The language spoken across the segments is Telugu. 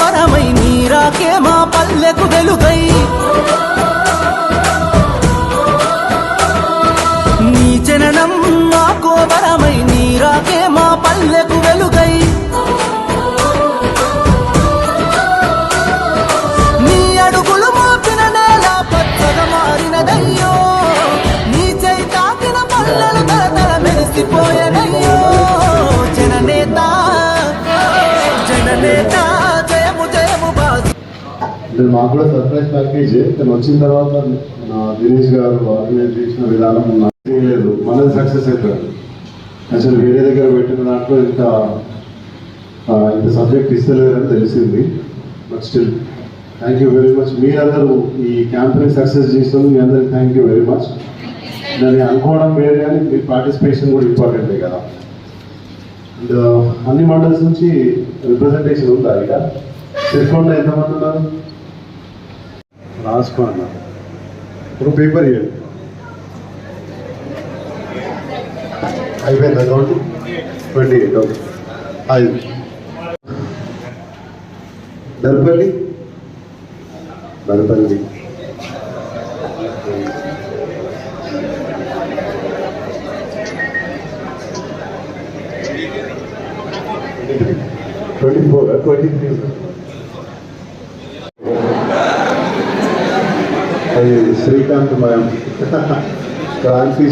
వరమై నీరాకే మా పల్లెకు వెలుగై నీ జననం మాకో వరమై నీరాకే మా పల్లెకు వెలుగై నీ అడుగులు మోపిన నేల పచ్చగా మారినదయ్యో నీ చేయి తాకిన పల్లెలు తరతర మెరిసిపోయనయ్యో జననేత జననేత జయము జయము బాజీ. అంటే మాకు కూడా సర్ప్రైజ్ ప్యాకేజ్ తను వచ్చిన తర్వాత దినేష్ గారు ఆర్గనైజ్ చేసిన విధానం లేదు, మనది సక్సెస్ అవుతుంది. అసలు వేరే దగ్గర పెట్టిన దాంట్లో ఇంత సబ్జెక్ట్ ఇస్తలేదని తెలిసింది. But still thank you very much. మీరందరూ ఈ క్యాంపెయిన్ సక్సెస్ చేస్తుంది, మీ అందరికి థ్యాంక్ యూ వెరీ మచ్. దాన్ని అనుకోవడం వేరే కానీ మీ పార్టిసిపేషన్ కూడా ఇంపార్టెంటే కదా. అండ్ అన్ని మండల్స్ నుంచి రిప్రజెంటేషన్ ఉందా? ఇక తెలుసుకోండి ఎంతమంది ఉన్నారు రాసుకోండి. ఒక పేపర్ ఇవ్వండి. అయిపోయింది అకౌంట్ 28. ఓకే. 5 దర్పల్లి 24 23 అది శ్రీకాంత్ మయం క్రాంతి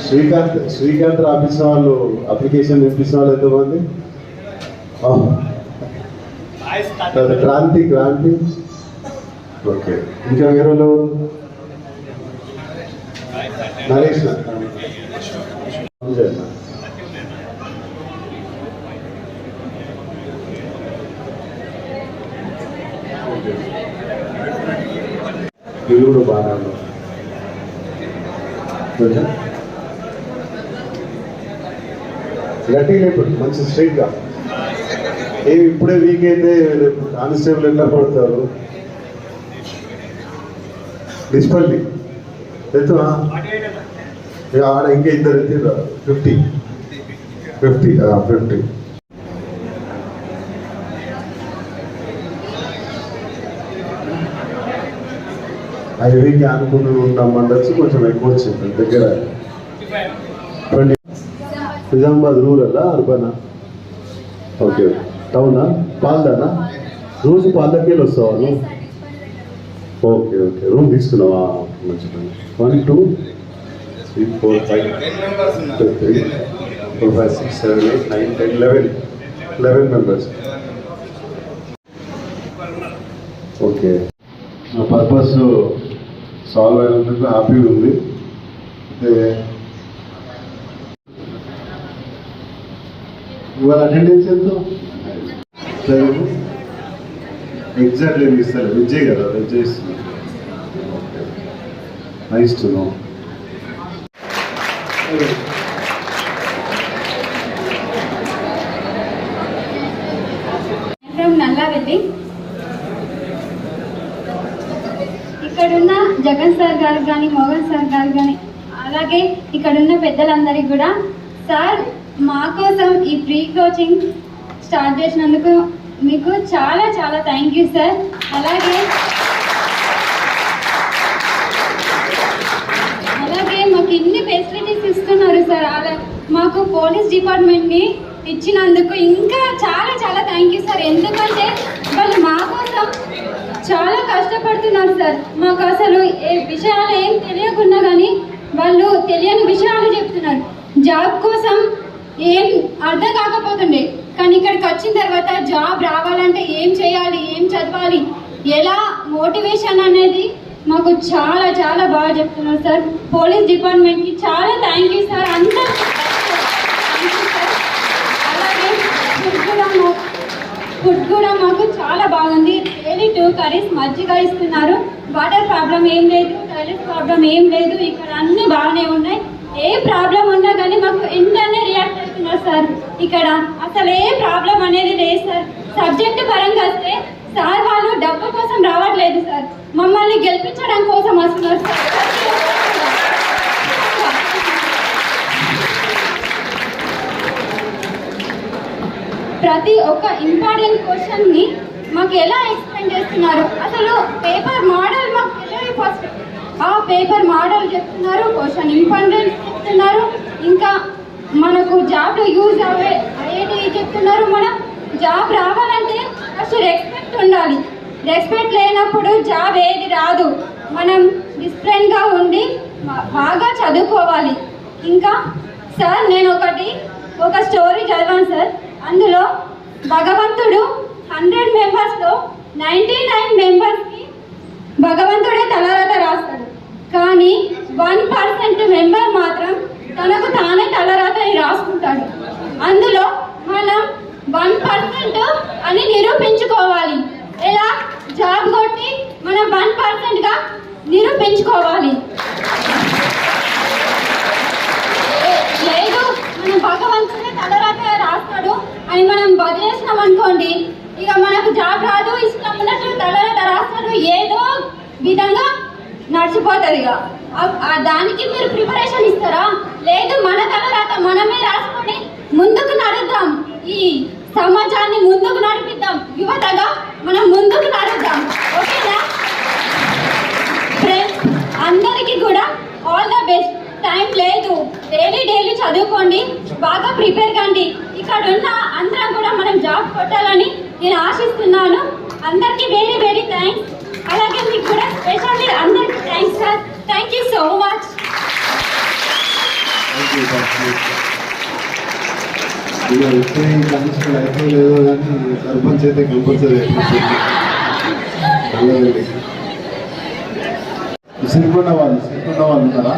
శ్రీకాంత్ రాపించిన వాళ్ళు అప్లికేషన్ పంపించిన వాళ్ళు ఎంతమంది? క్రాంతి ఓకే. ఇంకా వేరే వాళ్ళు నరేష్ వీళ్ళు కూడా బాగా గట్టిగా లేకపోతే మంచి స్ట్రైట్గా ఏమి ఇప్పుడే వీక్ అయితే కానిస్టేబుల్ ఎట్లా పడతారు? డిస్పల్లి ఎత్తు ఆడ ఇంకా ఇద్దరు ఎత్తిరా 50 హైవేకి అనుకుని ఉన్న మండల్స్ కొంచెం ఎక్కువ వచ్చింది దగ్గర. నిజామాబాద్ రూరల్ అర్బనా? ఓకే. టౌనా? పాల్దానా? రోజు పాల్దకేళ్ళు వస్తావా నువ్వు? ఓకే. రూమ్ తీసుకున్నావా? మంచి 1 2 3 4 5 3 4 5 6 7 8 9 10 11 మెంబర్స్. ఓకే. నా పర్పస్ సాల్వ్ అయినందుకు హ్యాపీగా ఉంది. అయితే ఇవాళ అటెండెన్స్ ఎంతో ఎగ్జాక్ట్లీ ఏమి ఇస్తారు? విజయ్ కదా, విజయ్ ఇస్తున్నారు. Nice to know. నల్లావెల్లి ఇక్కడున్న జగన్ సార్ గారు కానీ మోహన్ సార్ గారు కానీ అలాగే ఇక్కడున్న పెద్దలందరికీ కూడా సార్ మా కోసం ఈ ప్రీ కోచింగ్ స్టార్ట్ చేసినందుకు మీకు చాలా చాలా థ్యాంక్ యూ సార్. అలాగే మాకు ఇన్ని ఫెసిలిటీస్ ఇస్తున్నారు సార్. అలా మాకు పోలీస్ డిపార్ట్మెంట్ని ఇచ్చినందుకు ఇంకా చాలా చాలా థ్యాంక్ యూ సార్. ఎందుకంటే వాళ్ళు మా కోసం చాలా కష్టపడుతున్నారు సార్. మాకు అసలు ఏ విషయాలు ఏం తెలియకున్నా కానీ వాళ్ళు తెలియని విషయాలు చెప్తున్నారు. జాబ్ కోసం ఏం అర్థం కాకపోతుండే, కానీ ఇక్కడికి వచ్చిన తర్వాత జాబ్ రావాలంటే ఏం చేయాలి, ఏం చదవాలి, ఎలా మోటివేషన్ అనేది మాకు చాలా చాలా బాగా చెప్తున్నారు సార్. పోలీస్ డిపార్ట్మెంట్కి చాలా థ్యాంక్ యూ సార్. అంతా అలాగే ఫుడ్ కూడా మాకు చాలా బాగుంది. డైలీ 2 కర్రీస్ మజ్జిగ ఇస్తున్నారు. వాటర్ ప్రాబ్లం ఏం లేదు, టాయిలెట్ ప్రాబ్లం ఏం లేదు. ఇక్కడ అన్నీ బాగానే ఉన్నాయి. ఏ ప్రాబ్లం ఉన్నా కానీ మాకు వెంటనే రియాక్ట్ అవుతున్నారు సార్. ఇక్కడ అసలు ఏ ప్రాబ్లం అనేది లేదు సార్. సబ్జెక్టు పరంగా వస్తే సార్ వాళ్ళు డబ్బు కోసం రావట్లేదు సార్, మమ్మల్ని గెలిపించడం కోసం వస్తున్నారు సార్. ప్రతి ఒక్క ఇంపార్టెంట్ క్వశ్చన్ని మాకు ఎలా ఎక్స్ప్లెయిన్ చేస్తున్నారు, అసలు పేపర్ మోడల్ మాకు తెలియదు. ఫస్ట్ ఆ పేపర్ మోడల్ చెప్తున్నారు, క్వశ్చన్ ఇంపార్టెన్స్ చెప్తున్నారు, ఇంకా మనకు జాబ్ యూజ్ అయ్యేది చెప్తున్నారు. మనం జాబ్ రావాలంటే ఫస్ట్ రెస్పెక్ట్ ఉండాలి. రెస్పెక్ట్ లేనప్పుడు జాబ్ ఏది రాదు. మనం డిసిప్లిన్గా ఉండి బాగా చదువుకోవాలి. ఇంకా సార్ నేను ఒక స్టోరీ చదివాను సార్. అందులో భగవంతుడు 100 మెంబర్స్లో 99 మెంబర్స్కి భగవంతుడే తలరాత రాస్తాడు, కానీ 1% మెంబర్ మాత్రం తనకు తానే తలరాతని రాసుకుంటాడు. అందులో మనం 1% అని నిరూపించుకోవాలి. ఎలా జాబ్ కొట్టి మనం 1%గా నిరూపించుకోవాలి. లేదు మనం భగవంతుడే తలరాత రాస్తాడు అని మనం వదిలేసినాం అనుకోండి, ఇక మనకు జాబ్ రాదు, ఇష్టం ఉన్నట్టు తలరాత రాస్తాడు, ఏదో విధంగా నడిచిపోతుంది. ఇక దానికి మీరు ప్రిపరేషన్ ఇస్తారా? లేదు, మన తలరాత మనమే రాసుకొని ముందుకు నడుద్దాం, ఈ సమాజాన్ని ముందుకు నడిపిద్దాం. యువతగా మనం ముందుకు నడుద్దాం. ఓకేనా? ఫ్రెండ్స్ అందరికీ కూడా ఆల్ ద బెస్ట్. టైం లేదు, డైలీ చదువుకోండి, బాగా ప్రిపేర్ కండి. ఇక్కడ ఉన్న అందరం కూడా మనం జాబ్ కొట్టాలని నేను ఆశిస్తున్నాను. అందరికీ వెరీ థ్యాంక్స్. అలాగే మీకు కూడా స్పెషల్లీ అందరికీ thanks sir. Thank you so much. లేదో కానీ సర్పంచ్ అయితే కంపల్సరీ సిరికొండ వాళ్ళు ఉన్నారా?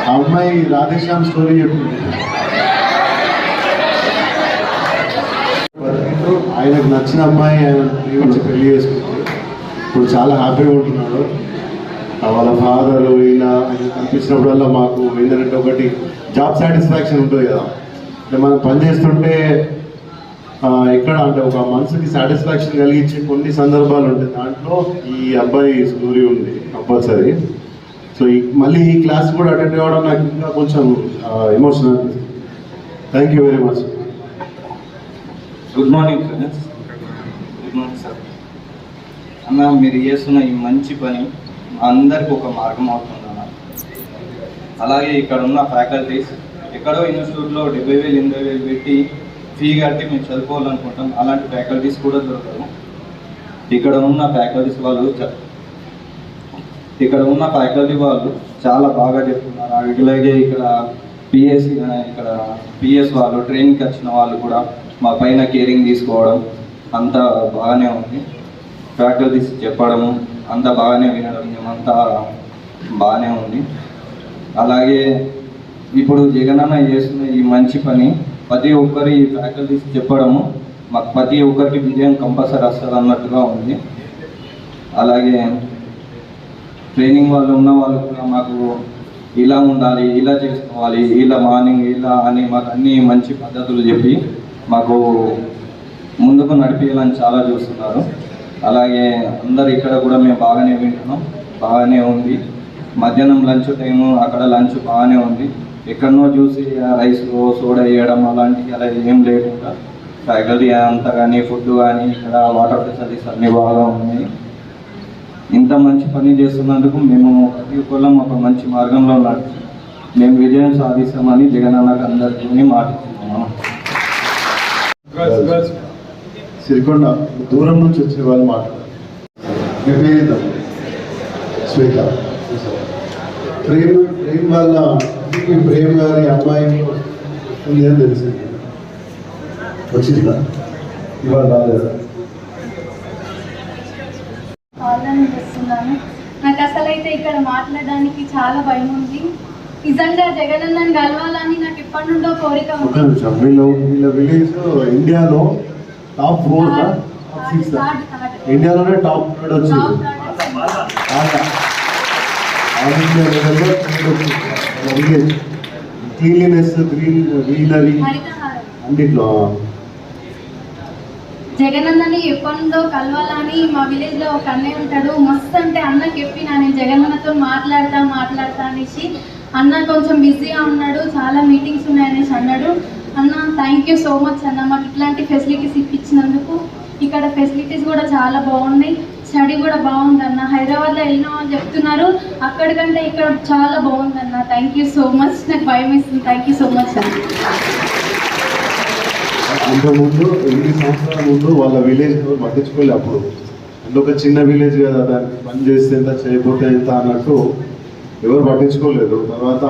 ఆ అమ్మాయి రాధేశ్యామ్ స్టోరీ చెప్పింది. ఆయనకు నచ్చిన అమ్మాయి ఆయన ప్రేమించి పెళ్లి చేసుకుంటారు. ఇప్పుడు చాలా హ్యాపీగా ఉంటున్నాడు. వాళ్ళ ఫాదర్ ఈయన కనిపించినప్పుడల్లా మాకు ఏంటంటే ఒకటి జాబ్ సాటిస్ఫాక్షన్ ఉంటుంది కదా. అంటే మనం పని చేస్తుంటే ఎక్కడ అంటే ఒక మనసుకి సాటిస్ఫాక్షన్ కలిగించే కొన్ని సందర్భాలు ఉంటాయి. దాంట్లో ఈ అబ్బాయి స్టోరీ ఉంది కంపల్సరీ. సో మళ్ళీ ఈ క్లాస్ కూడా అటెండ్ కావడం నాకు ఇంకా కొంచెం ఎమోషనల్ అనిపిస్తుంది. Thank you very much. Good morning friends. Good morning sir. అన్న, మీరు చేస్తున్న ఈ మంచి పని అందరికి ఒక మార్గం అవుతుంది అన్న. అలాగే ఇక్కడ ఉన్న ఫ్యాకల్టీస్ ఎక్కడో ఇన్స్టిట్యూట్లో 70,000 80,000 పెట్టి ఫీ కట్టి మేము చదువుకోవాలనుకుంటాం. అలాంటి ఫ్యాకల్టీస్ కూడా దొరకరు. ఇక్కడ ఉన్న ఫ్యాకల్టీ వాళ్ళు చాలా బాగా చెప్తున్నారు. అలాగే ఇక్కడ పిఎస్ వాళ్ళు ట్రైనింగ్కి వచ్చిన వాళ్ళు కూడా మా పైన కేరింగ్ తీసుకోవడం అంతా బాగానే ఉంది. ఫ్యాకల్టీస్ చెప్పడము అంతా బాగానే వినడం మేమంతా బాగానే ఉంది. అలాగే ఇప్పుడు జగనన్న చేస్తున్న ఈ మంచి పని ప్రతి ఒక్కరి ఫ్యాకల్టీస్ చెప్పడము మాకు ప్రతి ఒక్కరికి విజయం కంపల్సరీ వస్తుంది అన్నట్టుగా ఉంది. అలాగే ట్రైనింగ్ వాళ్ళు ఉన్న వాళ్ళు కూడా మాకు ఇలా ఉండాలి, ఇలా చేసుకోవాలి, ఇలా మార్నింగ్ ఇలా అని మాకు అన్ని మంచి పద్ధతులు చెప్పి మాకు ముందుకు నడిపించాలని చాలా చూస్తున్నారు. అలాగే అందరు ఇక్కడ కూడా మేము బాగానే వింటున్నాం, బాగానే ఉంది. మధ్యాహ్నం లంచ్ టైము అక్కడ లంచ్ బాగానే ఉంది. ఎక్కడనో చూసి రైస్లో సోడా వేయడం అలాంటివి అలా ఏం లేకుండా ఫ్యాకల్టీ అంతా కానీ ఫుడ్ కానీ ఇక్కడ వాటర్ ఫెసిలిటీస్ అన్నీ బాగా ఉన్నాయి. ఇంత మంచి పని చేస్తున్నందుకు మేము ప్రతి ఒక్కళ్ళం ఒక మంచి మార్గంలో నడిచి మేము విజయం సాధిస్తామని జగనన్నకు అందరికీ మాట్లాడుతున్నాము. సిరికొండ దూరం నుంచి వచ్చే వాళ్ళు మాట్లాడారు. శ్వేత ప్రేమ్ వాళ్ళ ప్రేమ్ గారి అమ్మాయి ఉంది అని తెలిసింది. వచ్చిందా? ఇవాళ రాలేదా? చేస్తున్నాను. నాకు అసలైతే ఇక్కడ మాట్లాడడానికి చాలా భయం ఉంది. నిజంగా జగనన్నని కలవాలని నాకు ఎప్పటి నుండో కోరిక ఉంది. వీళ్ళ విలేజ్ ఇండియాలో టాప్ 4 ఇండియాలోనే టాప్ 3 వచ్చింది. క్లీన్లీనెస్, గ్రీనరీ అన్నిట్లో జగనన్నని ఎప్పటి నుండో కలవాలని మా విలేజ్ లో ఒక అన్నయ్య ఉంటాడు. మస్తు అంటే అన్నకి చెప్పినా నేను జగనన్నతో మాట్లాడతా అనేసి. అన్న కొంచెం బిజీగా ఉన్నాడు, చాలా మీటింగ్స్ ఉన్నాయనేసి అన్నాడు. అన్న థ్యాంక్ యూ సో మచ్ అన్న, మాకు ఇట్లాంటి ఫెసిలిటీస్ ఇప్పించినందుకు. ఇక్కడ ఫెసిలిటీస్ కూడా చాలా బాగున్నాయి, స్టడీ కూడా బాగుందన్న. హైదరాబాద్లో వెళ్ళినాం అని చెప్తున్నారు, అక్కడికంటే ఇక్కడ చాలా బాగుందన్న. థ్యాంక్ యూ సో మచ్, నాకు భయం వేస్తుంది. థ్యాంక్ యూ సో మచ్ అన్న. అంతకుముందు 8 సంవత్సరాల ముందు వాళ్ళ విలేజ్ పట్టించుకోలే. అప్పుడు ఒక చిన్న విలేజ్ కదా, దాన్ని పని చేస్తే ఎంత చేయకపోతే ఎంత అన్నట్టు ఎవరు పట్టించుకోలేదు. తర్వాత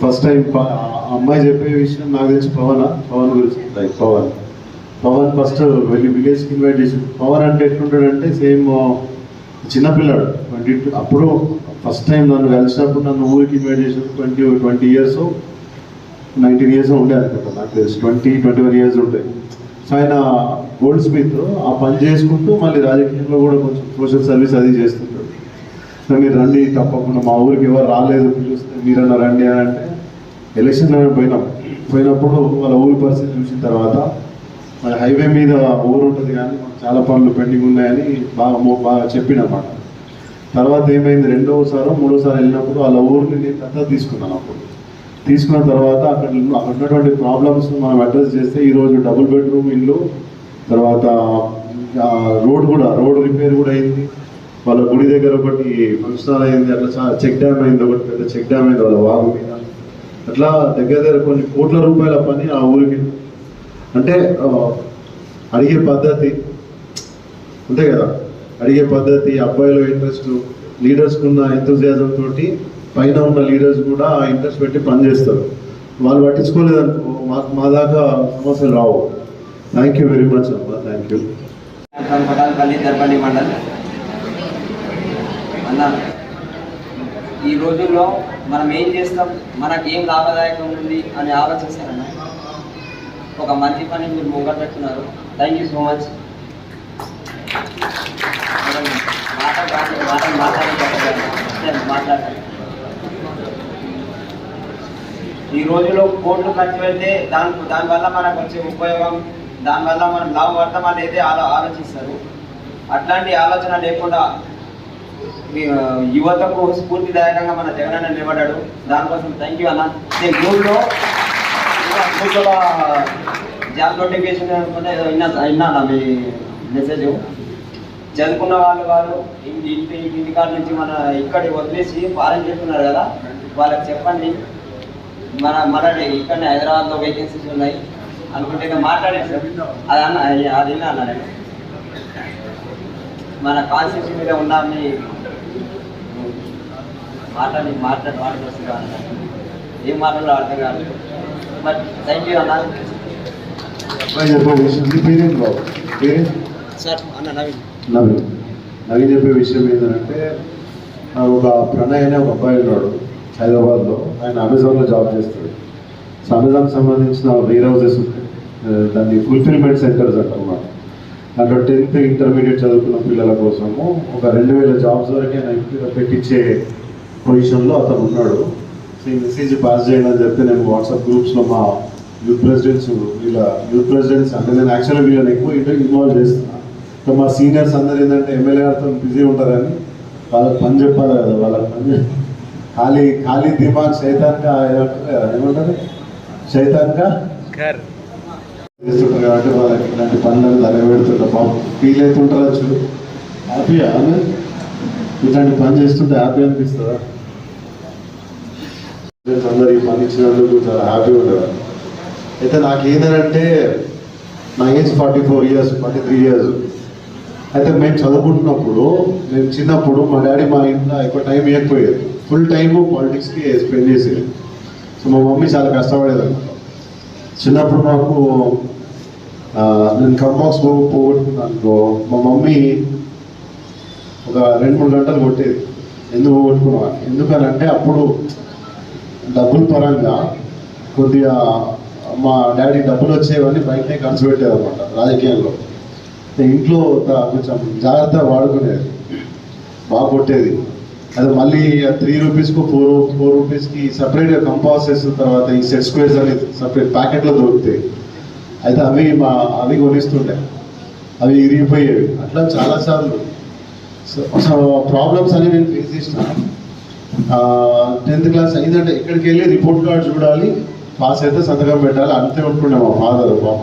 ఫస్ట్ టైం అమ్మాయి చెప్పే విషయం నాకు తెలిసి పవన్ గురించి. లైక్ పవన్ ఫస్ట్ వెళ్ళి విలేజ్కి ఇన్వైట్ చేసి, పవన్ అంటే ఎట్లుంటాడంటే సేమ్ చిన్నపిల్లాడు 22. అప్పుడు ఫస్ట్ టైం నన్ను కలిసినప్పుడు నన్ను ఊరికి ఇన్వైట్ చేసినప్పుడు 20 ఇయర్స్ 19 ఇయర్స్ ఉండే అనుకుంటా, నాకు తెలిసి 21 ఇయర్స్ ఉంటాయి. సో ఆయన గోల్డ్ స్మిత్, ఆ పని చేసుకుంటూ మళ్ళీ రాజకీయంలో కూడా కొంచెం సోషల్ సర్వీస్ అది చేస్తుంటాడు. సో మీరు రండి తప్పకుండా, మా ఊరికి ఎవరు రాలేదు పిలుస్తే మీరన్నా రండి అని అంటే ఎలక్షన్లో పోయినప్పుడు వాళ్ళ ఊరి పరిస్థితి చూసిన తర్వాత మన హైవే మీద ఊరు ఉంటుంది కానీ మాకు చాలా పనులు పెండింగ్ ఉన్నాయని బాగా చెప్పినమాట. తర్వాత ఏమైంది, 2వ-3వసారి వెళ్ళినప్పుడు వాళ్ళ ఊరిని నేను దత్తత తీసుకున్నాను. అప్పుడు తీసుకున్న తర్వాత అక్కడ ఉన్నటువంటి ప్రాబ్లమ్స్ మనం అడ్రస్ చేస్తే ఈరోజు డబుల్ బెడ్రూమ్ ఇల్లు, తర్వాత రోడ్ రిపేర్ కూడా అయింది. వాళ్ళ గుడి దగ్గర ఒకటి ఫంక్షన్ అయింది, అట్లా చెక్ డ్యామ్ అయింది, ఒకటి పెద్ద చెక్ డ్యామ్ అయింది వాళ్ళ వాగు మీద. అట్లా దగ్గర కొన్ని కోట్ల రూపాయల పని ఆ ఊరికి. అంటే అడిగే పద్ధతి అంతే కదా, అడిగే పద్ధతి, అబ్బాయిలో ఇంట్రెస్ట్, లీడర్స్కి ఉన్న ఎంతూజియాజం తోటి పైన ఉన్న లీడర్స్ కూడా ఇంట్రెస్ట్ పెట్టి పనిచేస్తారు. వాళ్ళు పట్టించుకోలేదనుకో మా దాకా సమస్యలు రావు. థ్యాంక్ యూ వెరీ మచ్ అమ్మా, థ్యాంక్ యూ. దర్పల్లి మండల్ అన్న, ఈ రోజుల్లో మనం ఏం చేస్తాం, మనకి ఏం లాభదాయకం ఉంది అని ఆలోచిస్తారన్న. ఒక మంచి పని మీరు ముంగట పెట్టున్నారు. Thank you so much. మాట్లాడాలి. ఈ రోజులో కోట్లు ఖర్చు పెడితే దానివల్ల మనకు వచ్చే ఉపయోగం, దానివల్ల మనం లాభపడతాం అనేది ఆలోచిస్తారు. అట్లాంటి ఆలోచన లేకుండా యువతకు స్ఫూర్తిదాయకంగా మన జగనన్న నిలబడ్డాడు. దానికోసం థ్యాంక్ యూ అన్న. నేను గ్రూప్లో జాబ్ నోటిఫికేషన్ విన్నా మీ మెసేజ్. చదువుకున్న వాళ్ళు ఇంటి కాడ నుంచి మన ఇక్కడికి వదిలేసి ఫారెన్ చేస్తున్నారు కదా, వాళ్ళకి చెప్పండి మన ఇక్కడనే హైదరాబాద్లో వేకెన్సీస్ ఉన్నాయి అనుకుంటే మాట్లాడారు సార్. అది అన్న నేను మన కాన్స్టిట్యూషన్ మీద ఉన్న మీ మాట్లాడి వస్తున్నా ఏం మాట్లాడాలో అర్థం కాదు. బట్ థ్యాంక్ యూ అన్న. సార్ అన్న నవీన్ చెప్పే విషయం ఏంటంటే, ఒక ప్రణయ్ అనే ఒక అబ్బాయి ఉన్నాడు హైదరాబాద్లో. ఆయన అమెజాన్లో జాబ్ చేస్తాడు. సో అమెజాన్కి సంబంధించిన వేర్ హౌసెస్ ఉంటాయి, దాన్ని ఫుల్ఫిల్మెంట్ సెంటర్స్ అంటారు. దాంట్లో 10th ఇంటర్మీడియట్ చదువుకున్న పిల్లల కోసము ఒక 2000 జాబ్స్ వరకు ఆయన పెట్టించే పొజిషన్లో అతను ఉన్నాడు. సో ఈ మెసేజ్ పాస్ చేయండి అని చెప్తే నేను వాట్సాప్ గ్రూప్స్లో మా యూత్ ప్రెసిడెంట్స్ అంటే నేను యాక్చువల్గా వీళ్ళని ఎక్కువ ఇన్వాల్వ్ చేస్తున్నాను. సో మా సీనియర్స్ అందరు ఏంటంటే ఎమ్మెల్యే గారితో బిజీ ఉంటారని వాళ్ళకి పని చెప్పాలి కదా, వాళ్ళకి పని ఖాళీ దిమాగ్ శైతాన్గా ఏమంటారు, శైతాన్గా చేస్తుంటారు కాబట్టి వాళ్ళకి ఇలాంటి పనులను తలపెడుతుంటారు. పాపం ఫీల్ అవుతుంటారు. హ్యాపీయా ఇట్లాంటి పని చేస్తుంటే హ్యాపీ అనిపిస్తుందా? అందరు ఈ పని ఇచ్చినందుకు చాలా హ్యాపీగా ఉండేవారు. అయితే నాకు ఏంటంటే నా ఏజ్ 43 ఇయర్స్. అయితే మేము చదువుకుంటున్నప్పుడు, మేము చిన్నప్పుడు మా డాడీ మా ఇంట్లో ఎక్కువ టైం ఇవ్వకపోయేది, ఫుల్ టైము పాలిటిక్స్కి స్పెండ్ చేసేది. సో మా మమ్మీ చాలా కష్టపడేది అనమాట. చిన్నప్పుడు నాకు నేను కంబాక్స్ పోగొట్టుకున్నాను. మా మమ్మీ ఒక 2-3 గంటలు కొట్టేది. ఎందుకు పోగొట్టుకున్నా, ఎందుకనంటే అప్పుడు డబ్బుల పరంగా కొద్దిగా మా డాడీ డబ్బులు వచ్చేవన్నీ బయటనే ఖర్చు పెట్టేది అనమాట. రాజకీయాల్లో ఇంట్లో కొంచెం జాగ్రత్తగా వాడుకునేది, బాగా కొట్టేది. అది మళ్ళీ 3 రూపీస్కు 4 రూపీస్కి సపరేట్గా కంపాసెస్, తర్వాత ఈ సెట్ స్క్వేర్స్ అనేది సపరేట్ ప్యాకెట్లో దొరుకుతాయి. అయితే అవి కొనిస్తుండే, అవి ఇరిగిపోయేవి. అట్లా చాలాసార్లు సో ప్రాబ్లమ్స్ అనేవి నేను ఫేస్ చేసిన. 10th క్లాస్ అయిందంటే ఇక్కడికి వెళ్ళి రిపోర్ట్ కార్డ్ చూడాలి, పాస్ అయితే సంతకం పెట్టాలి అంతే ఉంటుండే మా ఫాదర్ పాప.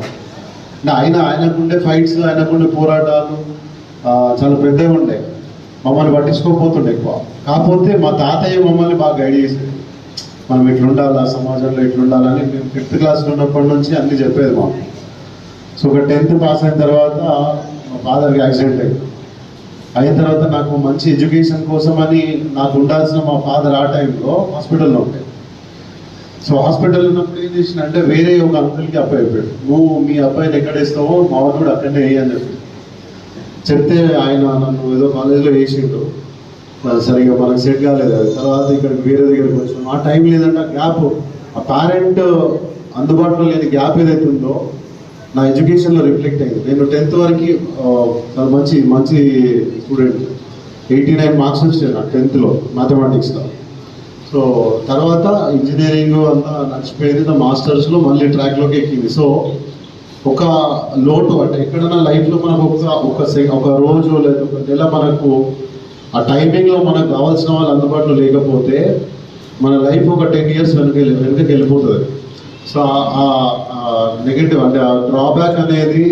ఆయనకుండే ఫైట్స్, ఆయనకుండే పోరాటాలు చాలా పెద్దగా ఉండే. మమ్మల్ని పట్టించుకోకపోతుండే ఎక్కువ. కాకపోతే మా తాతయ్య మమ్మల్ని బాగా గైడ్ చేసేది. మనం ఇట్లుండాలా, సమాజంలో ఇట్లుండాలని. మేము 5th క్లాస్లో ఉన్నప్పటి నుంచి అన్నీ చెప్పేది మాకు. సో ఒక 10th పాస్ అయిన తర్వాత మా ఫాదర్కి యాక్సిడెంట్ అయిన తర్వాత నాకు మంచి ఎడ్యుకేషన్ కోసం అని నాకు ఉండాల్సిన మా ఫాదర్ ఆ టైంలో హాస్పిటల్లో ఉంటాయి. సో హాస్పిటల్ ఉన్నప్పుడు ఏం చేసినంటే వేరే ఒక అంకుల్కి అబ్బాయి అయిపోయాడు. నువ్వు మీ అబ్బాయిని ఎక్కడ వేస్తావో మా వాడు కూడా అక్కడనే వేయి అని చెప్తే ఆయన నన్ను ఏదో కాలేజ్లో వేసిండు. సరిగా మనకు సెట్ కాలేదు. తర్వాత ఇక్కడికి వేరే దగ్గరికి వచ్చాను. ఆ టైం లేదంటే గ్యాప్, ఆ పేరెంట్ అందుబాటులో లేని గ్యాప్ ఏదైతే ఉందో నా ఎడ్యుకేషన్లో రిఫ్లెక్ట్ అయింది. నేను 10th వరకు మంచి మంచి స్టూడెంట్, 89 మార్క్స్ వచ్చాయి నాకు 10thలో మ్యాథమెటిక్స్లో. సో తర్వాత ఇంజనీరింగ్ అంతా నడిచిపోయింది. నా మాస్టర్స్లో మళ్ళీ ట్రాక్లోకి ఎక్కింది. సో ఒక లోటు అంటే ఎక్కడైనా లైఫ్లో మనకు ఒక రోజు లేదా ఒక నెల మనకు ఆ టైమింగ్లో మనకు కావాల్సిన వాళ్ళు అందుబాటులో లేకపోతే మన లైఫ్ ఒక 10 years వెనకకి వెళ్ళిపోతుంది. సో ఆ నెగటివ్ అంటే ఆ డ్రాబ్యాక్ అనేది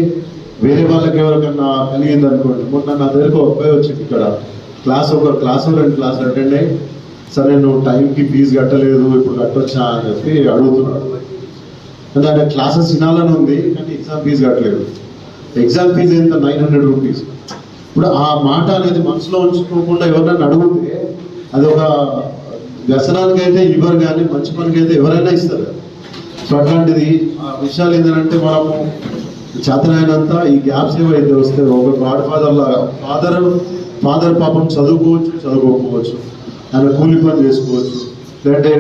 వేరే వాళ్ళకి ఎవరికన్నా కలిగింది అనుకోండి. మొన్న నా దగ్గరకు ఒక అబ్బాయి వచ్చింది ఇక్కడ క్లాస్ 2 క్లాసులు అటెండ్ అయ్యి, సరే నువ్వు టైంకి ఫీజు కట్టలేదు, ఇప్పుడు కట్టొచ్చా అని చెప్పి అడుగుతున్నాడు. అంటే ఆయన క్లాసెస్ వినాలని ఉంది కానీ ఎగ్జామ్ ఫీజు కట్టలేదు. ఎగ్జామ్ ఫీజు ఎంత? 900 రూపీస్. ఇప్పుడు ఆ మాట అనేది మనసులో ఉంచుకోకుండా ఎవరైనా అడిగితే అది ఒక వ్యసనానికి అయితే ఇవ్వరు, కానీ మంచి పనికి అయితే ఎవరైనా ఇస్తారు. సో అట్లాంటిది ఆ విషయాలు ఏంటంటే మనము చేతనైనంత ఈ గ్యాప్స్ ఏవైతే వస్తే ఒక గాడ్ ఫాదర్ లాగా ఫాదర్ పాపం చదువుకోవచ్చు, చదువుకోకపోవచ్చు, ఆయన కూలి పని చేసుకోవచ్చు. లేదంటే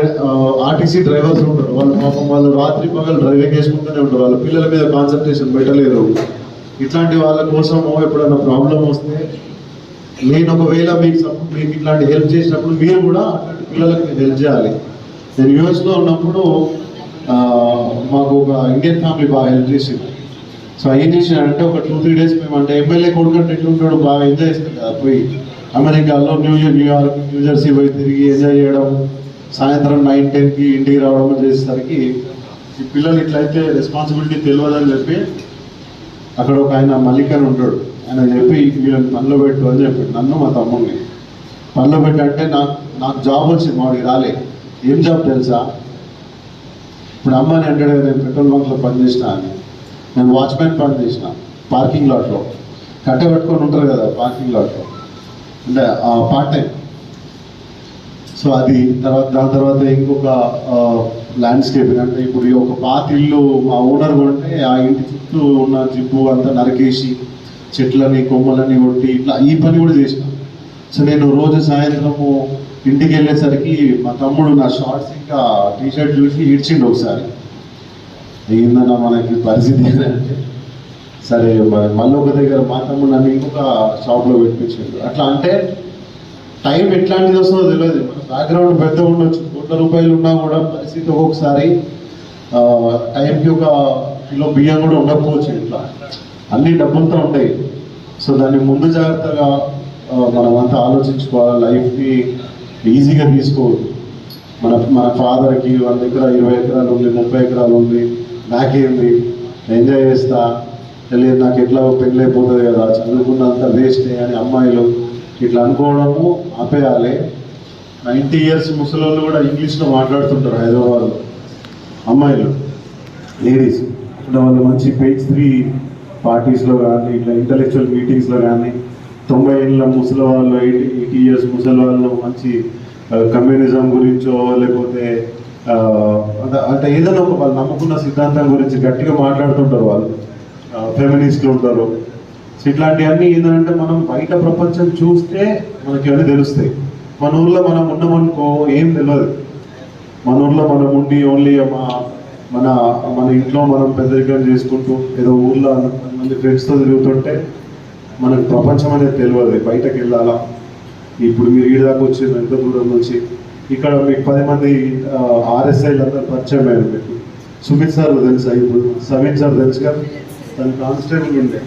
ఆర్టీసీ డ్రైవర్స్ ఉంటారు, వాళ్ళు పాపం వాళ్ళు రాత్రి పగలు డ్రైవింగ్ చేసుకుంటూనే ఉంటారు, వాళ్ళ పిల్లల మీద కాన్సన్ట్రేషన్ పెట్టలేరు. ఇట్లాంటి వాళ్ళ కోసము ఎప్పుడైనా ప్రాబ్లం వస్తే నేను ఒకవేళ మీకు ఇట్లాంటి హెల్ప్ చేసినప్పుడు మీరు కూడా అట్లాంటి పిల్లలకు హెల్ప్ చేయాలి. నేను యూఎస్లో ఉన్నప్పుడు మాకు ఒక ఇండియన్ ఫ్యామిలీ బాగా హెల్ప్ చేసింది. సో ఏం చేసినారంటే ఒక 2-3 days మేము అంటే ఎమ్మెల్యే కొడుకంటే ఎట్లుంటాడు బాగా ఎంజాయ్ చేస్తాం కదా, పోయి అమెరికాలో న్యూయార్క్, న్యూజెర్సీ పోయి తిరిగి ఎంజాయ్ చేయడం, సాయంత్రం 9-10కి ఇంటికి రావడం చేసేసరికి ఈ పిల్లలు ఇట్లయితే రెస్పాన్సిబిలిటీ తెలియదని చెప్పి అక్కడ ఒక ఆయన మల్లిక్ అని ఉంటాడు, ఆయన చెప్పి వీళ్ళని పనిలో పెట్టు అని చెప్పి నన్ను మా తమ్ముడిని పనిలో పెట్టి. అంటే నాకు జాబ్ వచ్చింది, వాడికి రాలే. ఏం జాబ్ తెలుసా? ఇప్పుడు అమ్మని అంటాడు కదా, నేను పెట్రోల్ బంక్లో పనిచేసిన అని. నేను వాచ్మెన్ పని చేసిన పార్కింగ్ లాట్లో, కట్టె పెట్టుకొని ఉంటారు కదా పార్కింగ్ లాట్లో, అంటే పార్ట్ టైం. సో అది దాని తర్వాత ఇంకొక ల్యాండ్స్కేపింగ్, అంటే ఇప్పుడు ఒక పాత ఇల్లు మా ఓనర్ కొంటే ఆ ఇంటి చుట్టూ ఉన్న జిప్పు అంతా నరికేసి చెట్లని కొమ్మలని కొట్టి ఇట్లా ఈ పని కూడా చేసిన. సో నేను రోజు సాయంత్రము ఇంటికి వెళ్ళేసరికి మా తమ్ముడు నా షార్ట్స్ ఇంకా టీషర్ట్ చూసి ఈడ్చిండు ఒకసారి. ఏందన్నా మనకి పరిస్థితి ఏంటంటే, సరే మళ్ళీ ఒక దగ్గర మా తమ్ముడు నన్ను ఇంకొక షాప్లో పెట్టించాడు. అట్లా అంటే టైం ఎట్లాంటిది వస్తుందో తెలియదు. మన బ్యాక్గ్రౌండ్ పెద్ద ఉండొచ్చు, ₹100 ఉన్నా కూడా పరిస్థితి ఒక్కొక్కసారి టైంకి ఒక కిలో బియ్యం కూడా ఉండకపోవచ్చు. ఇట్లా అన్ని డబ్బులతో ఉంటాయి. సో దాన్ని ముందు జాగ్రత్తగా మనం అంతా ఆలోచించుకోవాలి. లైఫ్ని ఈజీగా తీసుకోవద్దు. మన ఫాదర్కి వాళ్ళ దగ్గర 20 ఎకరాలు ఉంది, 30 ఎకరాలు ఉంది, నాకేంది ఎంజాయ్ చేస్తా, తెలియదు నాకు ఎట్లా పెళ్ళి అయిపోతుంది కదా, చదువుకున్నంత వేస్టే అని అమ్మాయిలు ఇట్లా అనుకోవడము ఆపేయాలి. 90 years ముసలోళ్ళు కూడా ఇంగ్లీష్లో మాట్లాడుతుంటారు హైదరాబాద్లో, అమ్మాయిలు లేడీస్. అంటే వాళ్ళు మంచి పేజ్ 3 పార్టీస్లో కానీ ఇట్లా ఇంటలెక్చువల్ మీటింగ్స్లో కానీ 90 ఏళ్ళ ముసలి వాళ్ళు, 80 years ముసలి వాళ్ళు మంచి కమ్యూనిజం గురించో లేకపోతే అంటే ఏదైనా ఒక వాళ్ళు నమ్ముకున్న సిద్ధాంతం గురించి గట్టిగా మాట్లాడుతుంటారు. వాళ్ళు ఫెమినిస్ట్లు ఉంటారు. సో ఇట్లాంటివన్నీ ఏంటంటే మనం బయట ప్రపంచం చూస్తే మనకి అన్నీ తెలుస్తాయి. మన ఊర్లో మనం ఉన్నామనుకో ఏం తెలియదు. మన ఊర్లో మనం ఉండి ఓన్లీ మన ఇంట్లో మనం పెద్దరికం చేసుకుంటూ ఏదో ఊర్లో మంది ఫ్రెండ్స్తో తిరుగుతుంటే మనకు ప్రపంచం అనేది తెలియదు. బయటకు వెళ్ళాలా. ఇప్పుడు మీరు ఈడ దాకా వచ్చేది ఎంత దూరం నుంచి, ఇక్కడ మీకు 10 మంది RSIలు అందరూ పరిచయం అయ్యారు. మీకు సుమిత్ సార్ తెలుసా? ఇప్పుడు సమీన్ సార్ తెలుసు కదా, తన కానిస్టేబుల్ ఉండే,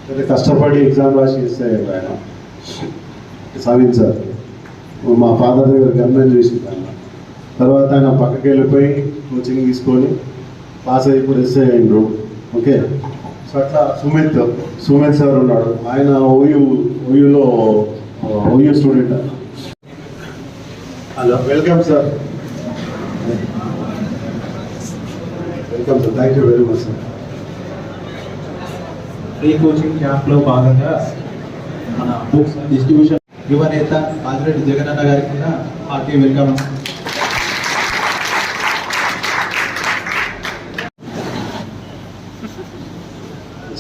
అంటే కష్టపడి ఎగ్జామ్ రాసి ఇస్తాయి ఆయన. సమీన్ సార్ మా ఫాదర్ దగ్గర గన్మెన్ చేసింది ఆయన. తర్వాత ఆయన పక్కకి వెళ్ళిపోయి కోచింగ్ తీసుకొని పాస్ అయ్యి ఇప్పుడు ఎస్ఐ అయ్యిండ్రు. ఓకే, సో అట్లా సుమిత్ సార్ ఉన్నాడు, ఆయన ఓయూలో OU student. Hello, welcome sir. Welcome sir, thank you very much sir. Free coaching క్యాంప్లో భాగంగా మన బుక్స్ డిస్ట్రిబ్యూషన్ యువనేత ఆదిరెడ్డి జగనన్న గారికి కూడా హార్టీ వెల్కమ్.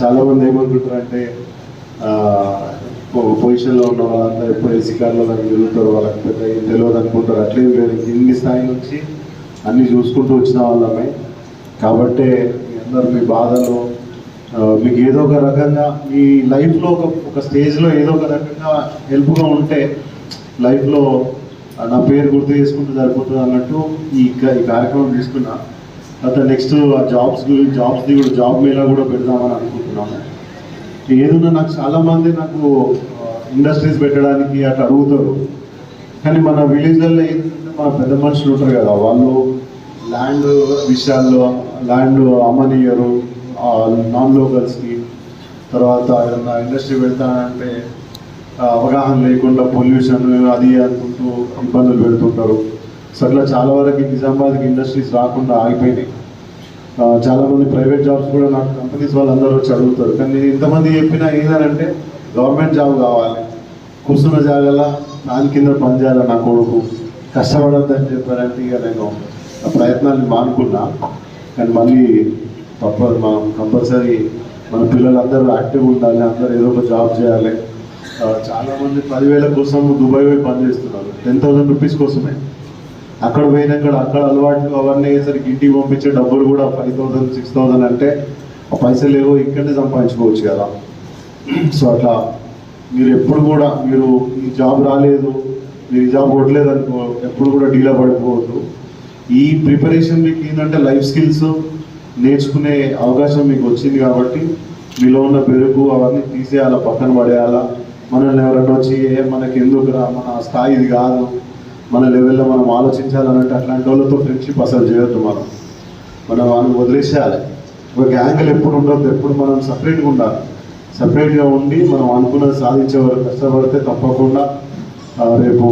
చాలా మంది ఏమనుకుంటారంటే పొజిషన్లో ఉన్న వాళ్ళంతా ఎప్పుడు ఎస్సీ కార్డులో దానికి తిరుగుతారు, వాళ్ళకి పెద్ద ఏం తెలియదు అనుకుంటారు. అట్లేం లేదు, కింది స్థాయి నుంచి అన్నీ చూసుకుంటూ వచ్చిన వాళ్ళమే. కాబట్టే మీ అందరూ మీ బాధలో మీకు ఏదో ఒక రకంగా మీ లైఫ్లో ఒక స్టేజ్లో ఏదో ఒక రకంగా హెల్ప్గా ఉంటే లైఫ్లో నా పేరు గుర్తు చేసుకుంటూ సరిపోతుంది అన్నట్టు ఈ కార్యక్రమం తీసుకున్నా. తర్వాత నెక్స్ట్ జాబ్స్ది కూడా జాబ్ మేళా కూడా పెడదామని అనుకుంటున్నాను. ఏదన్నా నాకు చాలామంది నాకు ఇండస్ట్రీస్ పెట్టడానికి అట్లా అడుగుతారు. కానీ మన విలేజ్లలో ఏంటంటే మన పెద్ద మనుషులు ఉంటారు కదా, వాళ్ళు ల్యాండ్ విషయాల్లో ల్యాండ్ అమ్మనియరు నాన్ లోకల్స్కి. తర్వాత ఏదన్నా ఇండస్ట్రీ పెడతానంటే అవగాహన లేకుండా పొల్యూషన్ అది అనుకుంటూ ఇబ్బందులు పెడుతుంటారు. సో అట్లా చాలా వరకు నిజామాబాద్కి ఇండస్ట్రీస్ రాకుండా ఆగిపోయినాయి. చాలామంది ప్రైవేట్ జాబ్స్ కూడా నాకు కంపెనీస్ వాళ్ళందరూ వచ్చి అడుగుతారు. కానీ నేను ఇంతమంది చెప్పినా ఏంటంటే గవర్నమెంట్ జాబ్ కావాలి, కూర్చున్న జాగాల దాని కింద పనిచేయాలి, నా కొడుకు కష్టపడద్దని చెప్పారంటే ఇక నేను ఆ ప్రయత్నాన్ని మానుకున్నా. కానీ మళ్ళీ తప్పదు, మనం కంపల్సరీ మన పిల్లలందరూ యాక్టివ్ ఉండాలి, అందరూ ఏదో ఒక జాబ్ చేయాలి. చాలామంది 10,000 కోసం దుబాయ్ పోయి పనిచేస్తున్నారు, 10,000 రూపీస్ కోసమే. అక్కడ పోయినాక అక్కడ అలవాట్లు అవన్నీ అయ్యేసరికి ఇంటికి పంపించే డబ్బులు కూడా 5,000 6,000 అంటే ఆ పైసలు ఏవో ఇక్కడనే సంపాదించుకోవచ్చు కదా. సో అట్లా మీరు ఎప్పుడు కూడా మీరు ఈ జాబ్ రాలేదు, మీరు ఈ జాబ్ కొట్టలేదు అనుకో, ఎప్పుడు కూడా డీలా పడిపోవద్దు. ఈ ప్రిపరేషన్ మీకు ఏంటంటే లైఫ్ స్కిల్స్ నేర్చుకునే అవకాశం మీకు వచ్చింది కాబట్టి మీలో ఉన్న పెరుగు అవన్నీ తీసేయాలా, పక్కన పడేయాలా. మనల్ని ఎవరైనా వచ్చి మనకి ఎందుకురా, మన స్థాయి ఇది కాదు, మన లెవెల్లో మనం ఆలోచించాలన్నట్టు అట్లాంటి వాళ్ళతో ఫ్రెండ్షిప్ అసలు చేయొద్దు. మనం వాళ్ళని వదిలేసేయాలి. ఒక గ్యాంగ్లు ఎప్పుడు ఉండొద్దు, ఎప్పుడు మనం సపరేట్గా ఉండాలి. సపరేట్గా ఉండి మనం అనుకున్నది సాధించే వరకు కష్టపడితే తప్పకుండా రేపు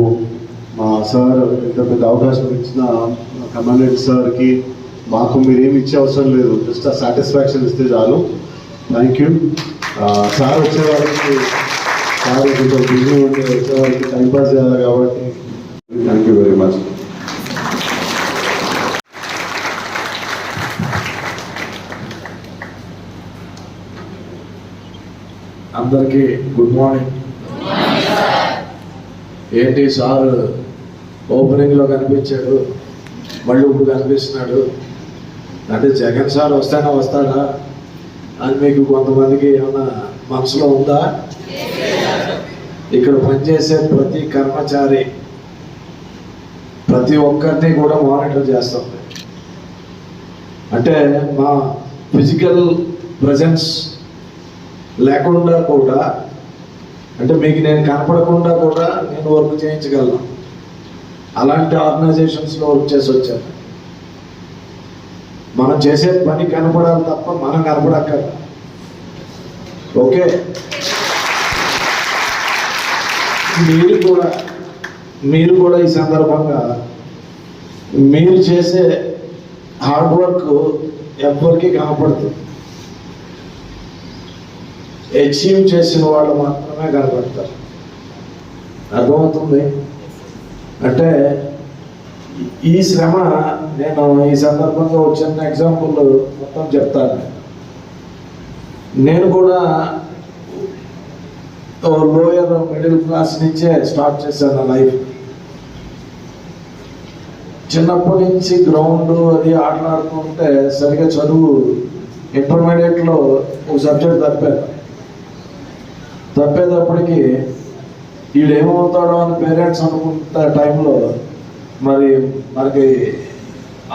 మా సార్ ఇంత పెద్ద అవకాశం ఇచ్చిన కమాండెంట్ సార్కి మాకు మీరేమి ఇచ్చే అవసరం లేదు, జస్ట్ ఆ సాటిస్ఫాక్షన్ ఇస్తే చాలు. Thank you. సార్ వచ్చేవారికి సార్ కొంచెం బిజీ ఉంటే వచ్చేవారికి టైంపాస్ చేయాలి కాబట్టి థ్యాంక్ యూ వెరీ మచ్. అందరికీ గుడ్ మార్నింగ్. ఏంటి సార్ ఓపెనింగ్లో కనిపించాడు, మళ్ళీ ఇప్పుడు కనిపిస్తున్నాడు అంటే జగన్ సార్ వస్తాడా అని మీకు కొంతమందికి ఏమైనా మనసులో ఉందా? ఇక్కడ పనిచేసే ప్రతి కర్మచారి ప్రతి ఒక్కరిని కూడా మానిటర్ చేస్తుంది. అంటే మా ఫిజికల్ ప్రజెన్స్ లేకుండా కూడా, అంటే మీకు నేను కనపడకుండా కూడా నేను వర్క్ చేయించగలను. అలాంటి ఆర్గనైజేషన్స్లో వర్క్ చేసి వచ్చాను. మనం చేసే పని కనపడాలి తప్ప మనం కనపడక్కర్. ఓకే, మీరు కూడా ఈ సందర్భంగా మీరు చేసే హార్డ్ వర్క్ ఎవరికి కనపడుతుంది. అచీవ్ చేసిన వాళ్ళు మాత్రమే కనపడతారు. అర్థమవుతుంది? అంటే ఈ శ్రమ, నేను ఈ సందర్భంగా వచ్చిన ఎగ్జాంపుల్ మొత్తం చెప్తాను. నేను కూడా లోయర్ మిడిల్ క్లాస్ నుంచే స్టార్ట్ చేశాను నా లైఫ్. చిన్నప్పటి నుంచి గ్రౌండ్ అది ఆటలాడుతుంటే సరిగా చదువు ఇంటర్మీడియట్లో ఒక సబ్జెక్ట్ తప్పేటప్పటికి వీడేమవుతాడో అని పేరెంట్స్ అనుకుంటే టైంలో మరి మనకి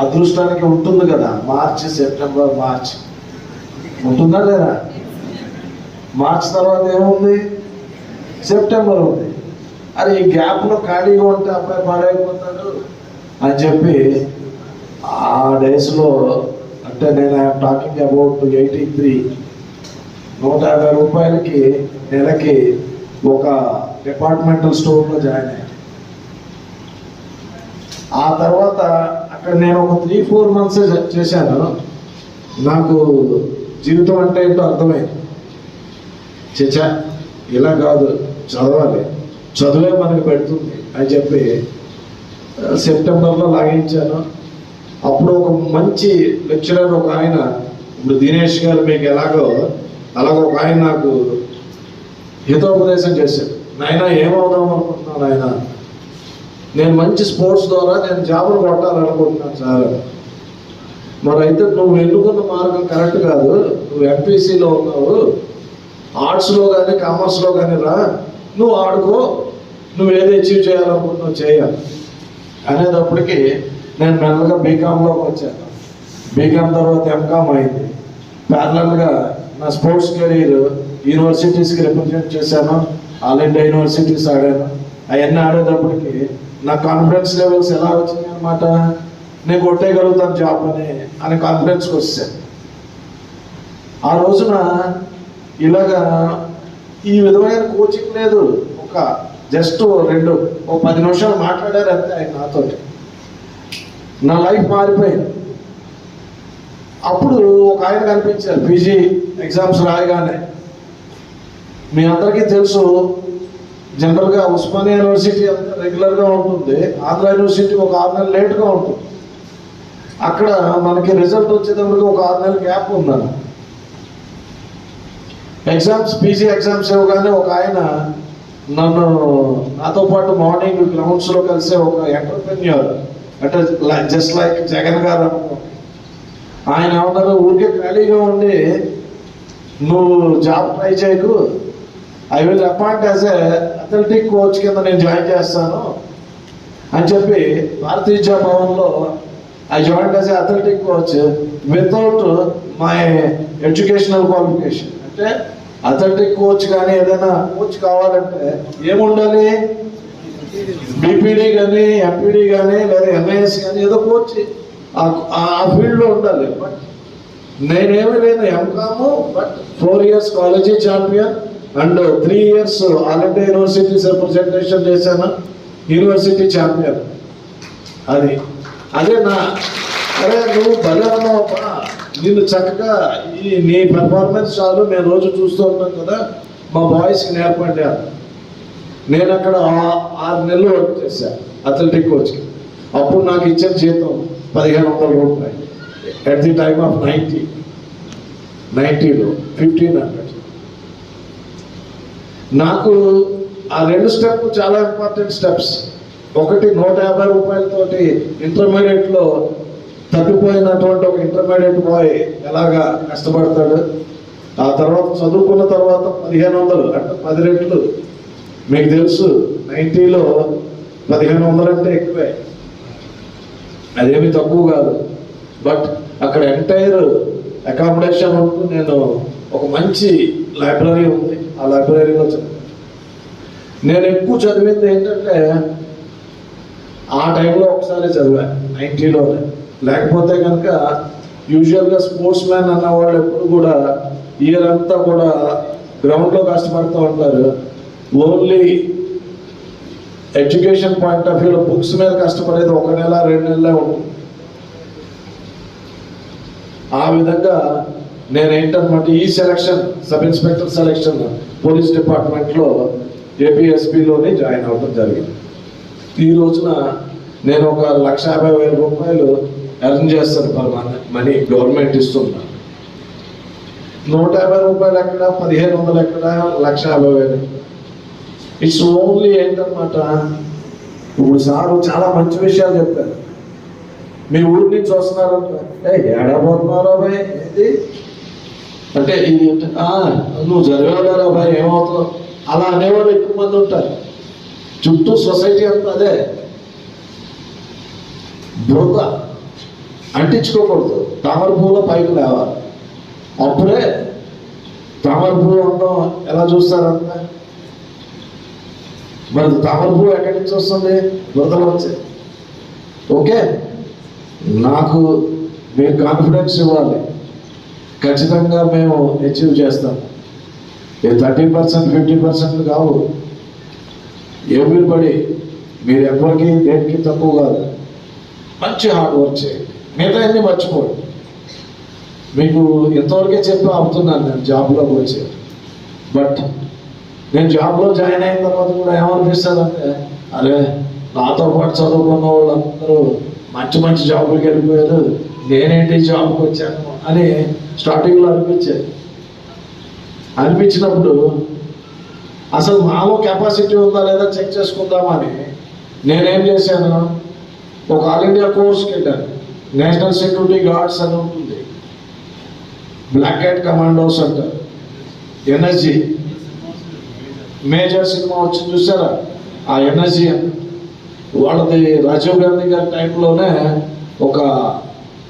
అదృష్టానికి ఉంటుంది కదా, సెప్టెంబర్ మార్చ్ ఉంటుందా లేదా? మార్చ్ తర్వాత ఏముంది? సెప్టెంబర్ ఉంది. అరే ఈ గ్యాప్లో ఖాళీగా ఉంటే అబ్బాయి పాడైపోతాడు, అని చెప్పి ఆ డేస్లో, అంటే నేను ఐఎమ్ టాకింగ్ అబౌట్ 83, 150 రూపాయలకి నెలకి ఒక డిపార్ట్మెంటల్ స్టోర్లో జాయిన్ అయ్యాను. ఆ తర్వాత అక్కడ నేను ఒక 3-4 months చేశాను. నాకు జీవితం అంటే ఏంటో అర్థమైంది. చచ్చా, ఇలా కాదు, చదవాలి, చదువే మనకి పెడుతుంది అని చెప్పి సెప్టెంబర్లో లాగించాను. అప్పుడు ఒక మంచి లెక్చరర్, ఒక ఆయన, ఇప్పుడు దినేష్ గారు మీకు ఎలాగో అలాగో ఒక ఆయన నాకు హితోపదేశం చేశాడు. నాయన ఏమవుదాం అనుకుంటున్నాను ఆయన, నేను మంచి స్పోర్ట్స్ ద్వారా నేను జాబులు కొట్టాలనుకుంటున్నాను సార్. మరి అయితే నువ్వు ఎన్నుకున్న మార్గం కరెక్ట్ కాదు, నువ్వు ఎంపీసీలో ఉన్నావు, ఆర్ట్స్లో కానీ కామర్స్లో కానీ రా, నువ్వు ఆడుకో, నువ్వు ఏది అచీవ్ చేయాలనుకుంటున్నావు చేయాలి అనేటప్పటికి నేను మెల్లగా బీకామ్లోకి వచ్చాను. బీకామ్ తర్వాత ఎంకామ్ అయింది. ప్యారలల్గా నా స్పోర్ట్స్ కెరీర్ యూనివర్సిటీస్కి రిప్రజెంట్ చేశాను, ఆల్ ఇండియా యూనివర్సిటీస్ ఆడాను. అవన్నీ ఆడేటప్పటికి నా కాన్ఫిడెన్స్ లెవెల్స్ ఎలా వచ్చినాయి అనమాట, నేను కొట్టేయగలుగుతాను జాబ్ అని కాన్ఫిడెన్స్కి వచ్చాను. ఆ రోజున ఇలాగా ఈ విధమైన కోచింగ్ లేదు, ఒక జస్ట్ 10 నిమిషాలు మాట్లాడారు అంతే ఆయన నాతో. నా లైఫ్ మారిపోయింది. అప్పుడు ఒక ఆయన కనిపించారు పీజీ ఎగ్జామ్స్ రాయగానే. మీ అందరికీ తెలుసు, జనరల్గా ఉస్మానియా యూనివర్సిటీ అంతా రెగ్యులర్గా ఉంటుంది, ఆంధ్ర యూనివర్సిటీ ఒక 6 నెలలు లేట్గా ఉంటుంది. అక్కడ మనకి రిజల్ట్ వచ్చేటప్పటికి ఒక 6 నెలల గ్యాప్ ఉందని. ఎగ్జామ్స్, పీజీ ఎగ్జామ్స్ ఇవ్వగానే ఒక ఆయన నాతో పాటు మార్నింగ్ గ్రౌండ్స్లో కలిసే ఒక ఎంటర్ప్రెన్యూర్, అంటే జస్ట్ లైక్ జగన్ గారు ఆయన ఏమన్నారు, ఊరికే ఖాళీగా ఉండి నువ్వు జాబ్ ట్రై చేయకు, I will appoint as a athletic coach కింద నేను జాయిన్ చేస్తాను అని చెప్పి భారతీయ విద్యా భవన్లో I join as a athletic coach without my educational qualification. అంటే అథ్లెటిక్ కోచ్ కానీ ఏదైనా కోచ్ కావాలంటే ఏముండాలి, బీపీడీ కానీ ఎంపీడీ కానీ లేదా ఎంఐఎస్ కానీ ఏదో కోచ్ ఆ ఫీల్డ్లో ఉండాలి. బట్ నేనేమి లేను, MCom, but 4 years college champion and 3 years all India universities representation చేశాను, యూనివర్సిటీ ఛాంపియన్. అదే అరే నువ్వు భలే ఉన్నావప్పా, నిన్ను చక్కగా నీ పెర్ఫార్మెన్స్ చాలు, మేము రోజు చూస్తూ ఉంటాం కదా, మా బాయ్స్కి నేర్పండి. నేను అక్కడ 6 నెలలు వర్క్ చేశాను అథ్లెటిక్ కోచ్కి. అప్పుడు నాకు ఇచ్చిన జీతం 1500 రూపాయలు. ఎట్ ది టైమ్ ఆఫ్ 90లో 1500. నాకు ఆ 2 స్టెప్ చాలా ఇంపార్టెంట్ స్టెప్స్. ఒకటి 150 రూపాయలతోటి ఇంటర్మీడియట్లో తప్పిపోయినటువంటి ఒక ఇంటర్మీడియట్ బాయ్ ఎలాగా కష్టపడతాడు. ఆ తర్వాత చదువుకున్న తర్వాత 1500, అంటే 10 రెట్లు. మీకు తెలుసు 90లో 1500 అంటే ఎక్కువే, అదేమి తక్కువ కాదు. బట్ అక్కడ ఎంటైర్ అకామిడేషన్ ఉంటూ నేను ఒక మంచి లైబ్రరీ ఉంది, ఆ లైబ్రరీలో చదివాను. నేను ఎక్కువ చదివింది ఏంటంటే ఆ టైంలో ఒకసారి చదివాను 90లోనే. లేకపోతే కనుక యూజువల్గా స్పోర్ట్స్ మ్యాన్ అన్న వాళ్ళు ఎప్పుడు కూడా ఇయర్ అంతా కూడా గ్రౌండ్లో కష్టపడుతూ ఉంటారు. ఓన్లీ ఎడ్యుకేషన్ పాయింట్ ఆఫ్ వ్యూలో బుక్స్ మీద కష్టపడేది 1 నెల 2 నెలలే ఉంటుంది. ఆ విధంగా నేనేంటన్నమాట ఈ selection, sub inspector selection police డిపార్ట్మెంట్లో ఏపీఎస్పీలోనే జాయిన్ అవ్వడం జరిగింది. ఈ రోజున నేను ఒక 1,50,000 రూపాయలు ఎర్న్ చేస్తాను పర్ మనీ, గవర్నమెంట్ ఇస్తున్నా. 150 రూపాయలు ఎక్కడ, 1500 ఎక్కడ, 1,50,000. ఇట్స్ ఓన్లీ ఏంటన్నమాట, ఇప్పుడు సారు చాలా మంచి విషయాలు చెప్పారు. మీ ఊరి నుంచి వస్తున్నారంటే ఏడబోతున్నారా భయ్ ఏంటి అంటే, ఇది నువ్వు చదివేవారా భయ్ ఏమవుతావు అలా అనేవాళ్ళు ఎక్కువ మంది ఉంటారు. చుట్టూ సొసైటీ అంతా అదే. బురద అంటించుకోకూడదు, తామర పువ్వులో పైకి లేవాలి. అప్పుడే తామర పువ్వు అందం ఎలా చూస్తారంతా. మరి తామర పువ్వు ఎక్కడి నుంచి వస్తుంది, బురదలో వచ్చే. ఓకే, నాకు మీరు కాన్ఫిడెన్స్ ఇవ్వాలి, ఖచ్చితంగా మేము అచీవ్ చేస్తాం. ఏ 30% 50% కావు, ఎవ్రీబడి, మీరు ఎవరికి దేనికి తక్కువ కాదు. మంచి హార్డ్ వర్క్ చేయండి, మిగతా అన్ని మర్చిపోండి. మీకు ఇంతవరకే చెప్పి ఆపుతున్నాను నేను జాబ్లోకి వచ్చి. బట్ నేను జాబ్లో జాయిన్ అయిన తర్వాత కూడా ఏమనిపిస్తుందంటే, అరే నాతో పాటు చదువుకున్న వాళ్ళందరూ మంచి మంచి జాబులకి వెళ్ళిపోయారు, నేనేంటి జాబ్కి వచ్చాను అని స్టార్టింగ్లో అనిపించినప్పుడు అసలు మాలో కెపాసిటీ ఉందా లేదా చెక్ చేసుకుందామని నేనేం చేశాను, ఒక ఆల్ ఇండియా కోర్స్కి వెళ్ళాను. నేషనల్ సెక్యూరిటీ గార్డ్స్ అని ఉంటుంది, బ్లాక్ హ్యాట్ కమాండోస్ అంటారు, ఎన్ఎస్జి. మేజర్ సినిమా వచ్చి చూసారా, ఆ ఎన్ఎస్జి వాళ్ళది రాజీవ్ గాంధీ గారి టైంలోనే ఒక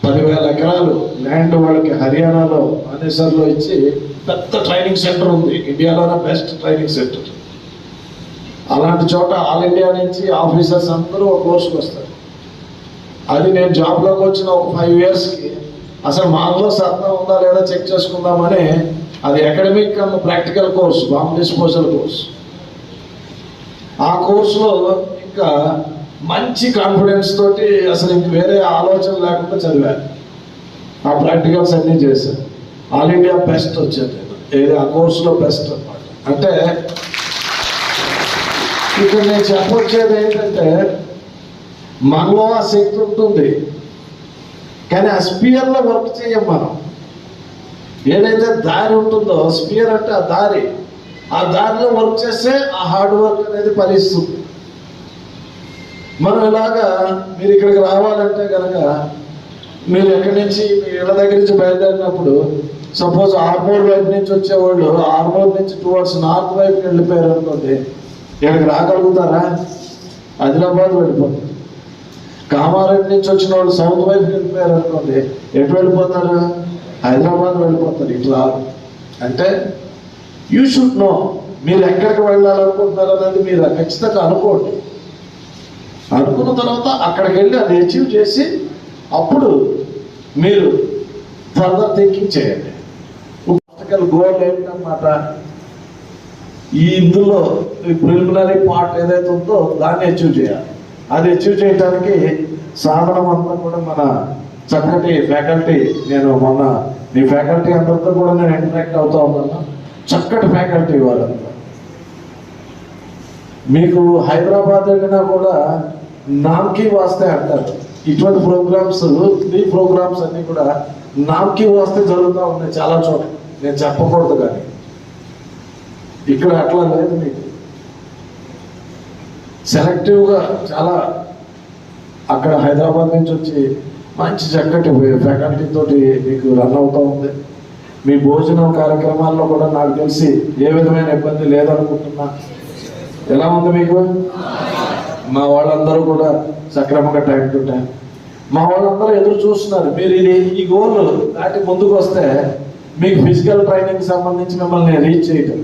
10,000 ఎకరాలు ల్యాండ్ వాళ్ళకి హర్యానాలో మానేసర్లో ఇచ్చి పెద్ద ట్రైనింగ్ సెంటర్ ఉంది, ఇండియాలోనే బెస్ట్ ట్రైనింగ్ సెంటర్. అలాంటి చోట ఆల్ ఇండియా నుంచి ఆఫీసర్స్ అందరూ ఒక కోర్సుకు వస్తారు. అది నేను జాబ్లోకి వచ్చిన ఒక 5 ఇయర్స్కి అసలు మాలో సత్తా ఉందా లేదా చెక్ చేసుకుందామని, అది academic and practical course, bomb disposal course. ఆ కోర్సులో ఇంకా మంచి కాన్ఫిడెన్స్ తోటి అసలు ఇంక వేరే ఆలోచన లేకుండా చదివాను. ఆ ప్రాక్టికల్స్ అన్నీ చేశాను. ఆల్ ఇండియా బెస్ట్ వచ్చేది ఏది ఆ కోర్సులో బెస్ట్ అన్నమాట. అంటే ఇక్కడ నేను చెప్పొచ్చేది ఏంటంటే, మనలో ఆ శక్తి ఉంటుంది, కానీ ఆ స్పియర్లో వర్క్ చేయం మనం. ఏదైతే దారి ఉంటుందో, స్పియర్ అంటే ఆ దారి, ఆ దారిలో వర్క్ చేస్తే ఆ హార్డ్ వర్క్ అనేది ఫలిస్తుంది. మనం ఇలాగా మీరు ఇక్కడికి రావాలంటే కనుక, మీరు ఎక్కడి నుంచి మీ ఇళ్ళ దగ్గర నుంచి బయలుదేరినప్పుడు సపోజ్ ఆర్మూర్ వైపు నుంచి వచ్చేవాళ్ళు ఆర్మూర్ నుంచి టువర్డ్స్ నార్త్ వైపుకి వెళ్ళిపోయారు అనుకోండి, ఇక్కడికి రాగలుగుతారా? ఆదిలాబాద్ వెళ్ళిపోతారు. కామారెడ్డి నుంచి వచ్చిన వాళ్ళు సౌత్ వైపుకి వెళ్ళిపోయారు అనుకోండి, ఎటు వెళ్ళిపోతారు? హైదరాబాద్ వెళ్ళిపోతారు. ఇట్లా అంటే యూ షుడ్ నో మీరు ఎక్కడికి వెళ్ళాలనుకుంటున్నారు అనేది మీరు ఖచ్చితంగా అనుకోండి. అనుకున్న తర్వాత అక్కడికి వెళ్ళి అది అచీవ్ చేసి అప్పుడు మీరు ఫర్దర్ థింకింగ్ చేయండి. ప్రాక్టికల్ గోల్ ఏంటన్నమాట, ఈ ఇందులో ఈ ప్రిలిమినరీ పార్ట్ ఏదైతే ఉందో దాన్ని అచీవ్ చేయాలి. అది అచీవ్ చేయడానికి సాధనం అంతా కూడా మన చక్కటి ఫ్యాకల్టీ, నేను మొన్న మీ ఫ్యాకల్టీ అందరితో కూడా నేను ఇంటరాక్ట్ అవుతా ఉన్నాను. చక్కటి ఫ్యాకల్టీ వాళ్ళంతా. మీకు హైదరాబాద్ వెళ్ళినా కూడా నామ్కి వాస్తే అంటారు. ఇటువంటి ప్రోగ్రామ్స్, ఈ ప్రోగ్రామ్స్ అన్నీ కూడా నామ్కి వాస్తే జరుగుతూ ఉన్నాయి చాలా చోట్ల. నేను చెప్పకూడదు కానీ ఇక్కడ అట్లా లేదు. మీకు సెలెక్టివ్గా చాలా అక్కడ హైదరాబాద్ నుంచి వచ్చి మంచి చక్కటి ఫ్యాకల్టీ తోటి మీకు రన్ అవుతూ ఉంది. మీ భోజనం కార్యక్రమాల్లో కూడా నాకు తెలిసి ఏ విధమైన ఇబ్బంది లేదనుకుంటున్నా. ఎలా ఉంది మీకు? మా వాళ్ళందరూ కూడా సక్రమంగా టైం టు టైం, మా వాళ్ళందరూ ఎదురు చూస్తున్నారు. మీరు ఈ గోల్ దాటి ముందుకు వస్తే మీకు ఫిజికల్ ట్రైనింగ్ సంబంధించి మిమ్మల్ని రీచ్ చేయటం.